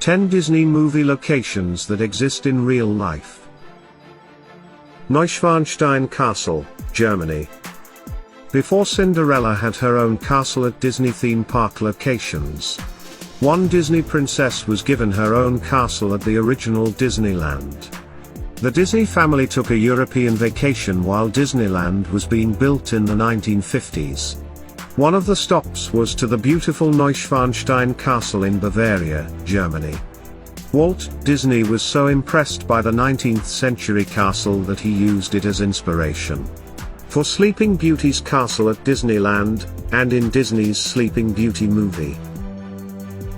10 Disney movie locations that exist in real life. Neuschwanstein Castle, Germany. Before Cinderella had her own castle at Disney theme park locations. One Disney princess was given her own castle at the original Disneyland. The Disney family took a European vacation while Disneyland was being built in the 1950s. One of the stops was to the beautiful Neuschwanstein Castle in Bavaria, Germany. Walt Disney was so impressed by the 19th century castle that he used it as inspiration for Sleeping Beauty's castle at Disneyland, and in Disney's Sleeping Beauty movie.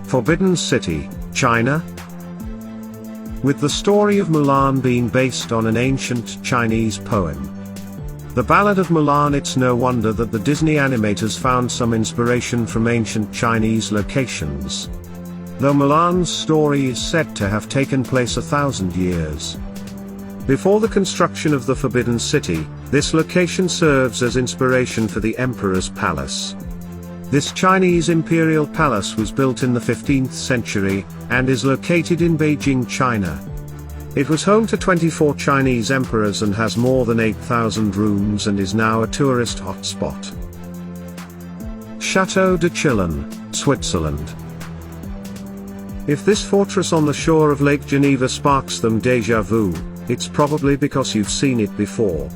Forbidden City, China. With the story of Mulan being based on an ancient Chinese poem, The Ballad of Mulan, it's no wonder that the Disney animators found some inspiration from ancient Chinese locations. Though Mulan's story is said to have taken place 1,000 years before the construction of the Forbidden City, this location serves as inspiration for the Emperor's Palace. This Chinese imperial palace was built in the 15th century, and is located in Beijing, China. It was home to 24 Chinese emperors and has more than 8,000 rooms and is now a tourist hotspot. Château de Chillon, Switzerland. If this fortress on the shore of Lake Geneva sparks them déjà vu, it's probably because you've seen it before.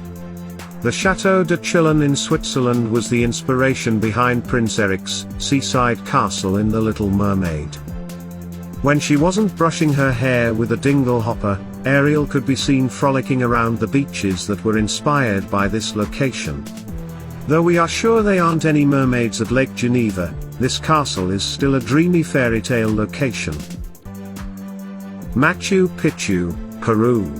The Château de Chillon in Switzerland was the inspiration behind Prince Eric's seaside castle in The Little Mermaid. When she wasn't brushing her hair with a dingle hopper, Ariel could be seen frolicking around the beaches that were inspired by this location. Though we are sure they aren't any mermaids at Lake Geneva, this castle is still a dreamy fairy tale location. Machu Picchu, Peru.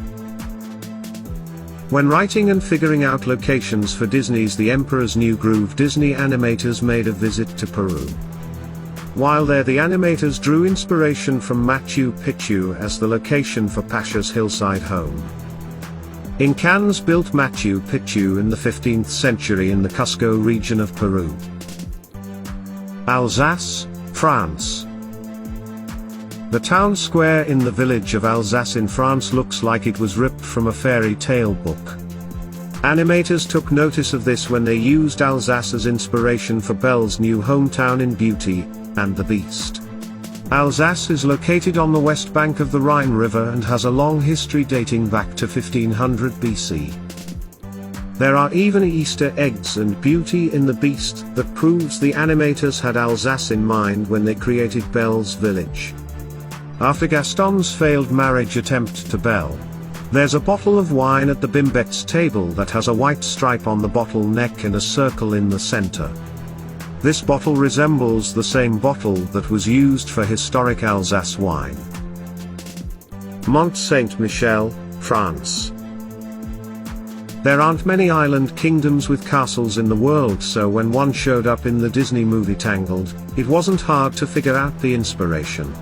When writing and figuring out locations for Disney's The Emperor's New Groove, Disney animators made a visit to Peru. While there, the animators drew inspiration from Machu Picchu as the location for Pasha's hillside home. Incans built Machu Picchu in the 15th century in the Cusco region of Peru. Alsace, France. The town square in the village of Alsace in France looks like it was ripped from a fairy tale book. Animators took notice of this when they used Alsace as inspiration for Belle's new hometown in Beauty and the Beast. Alsace is located on the west bank of the Rhine River and has a long history dating back to 1500 BC. There are even Easter eggs and Beauty in the Beast that proves the animators had Alsace in mind when they created Belle's village. After Gaston's failed marriage attempt to Belle, there's a bottle of wine at the Bimbet's table that has a white stripe on the bottle neck and a circle in the center. This bottle resembles the same bottle that was used for historic Alsace wine. Mont Saint-Michel, France. There aren't many island kingdoms with castles in the world, so when one showed up in the Disney movie Tangled, it wasn't hard to figure out the inspiration.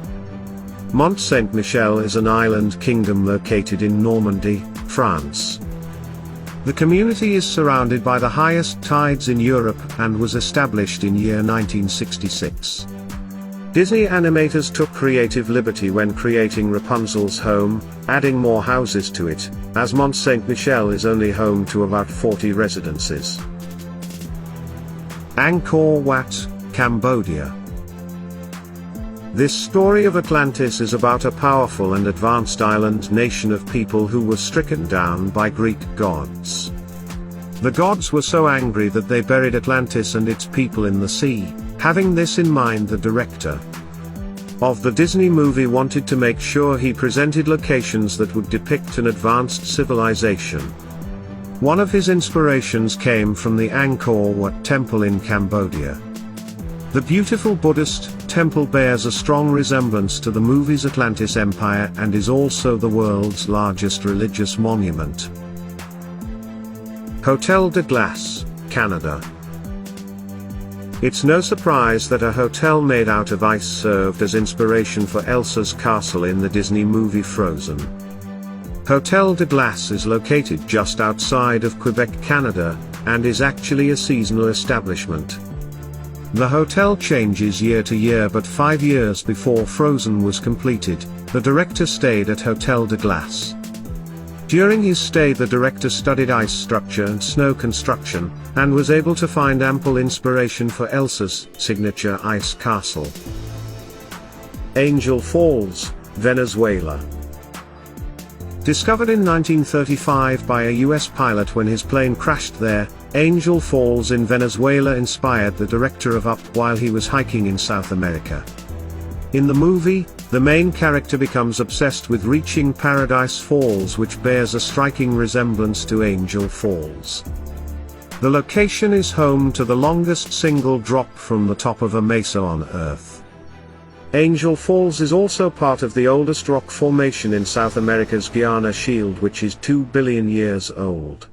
Mont Saint-Michel is an island kingdom located in Normandy, France. The community is surrounded by the highest tides in Europe and was established in year 1966. Disney animators took creative liberty when creating Rapunzel's home, adding more houses to it, as Mont Saint-Michel is only home to about 40 residences. Angkor Wat, Cambodia. This story of Atlantis is about a powerful and advanced island nation of people who were stricken down by Greek gods. The gods were so angry that they buried Atlantis and its people in the sea. Having this in mind, the director of the Disney movie wanted to make sure he presented locations that would depict an advanced civilization. One of his inspirations came from the Angkor Wat temple in Cambodia. The beautiful Buddhist temple bears a strong resemblance to the movie's Atlantis Empire and is also the world's largest religious monument. Hotel de Glace, Canada. It's no surprise that a hotel made out of ice served as inspiration for Elsa's castle in the Disney movie Frozen. Hotel de Glace is located just outside of Quebec, Canada, and is actually a seasonal establishment. The hotel changes year to year, but 5 years before Frozen was completed, the director stayed at Hotel de Glace. During his stay, the director studied ice structure and snow construction, and was able to find ample inspiration for Elsa's signature ice castle. Angel Falls, Venezuela. Discovered in 1935 by a US pilot when his plane crashed there, Angel Falls in Venezuela inspired the director of Up while he was hiking in South America. In the movie, the main character becomes obsessed with reaching Paradise Falls, which bears a striking resemblance to Angel Falls. The location is home to the longest single drop from the top of a mesa on Earth. Angel Falls is also part of the oldest rock formation in South America's Guiana Shield, which is 2 billion years old.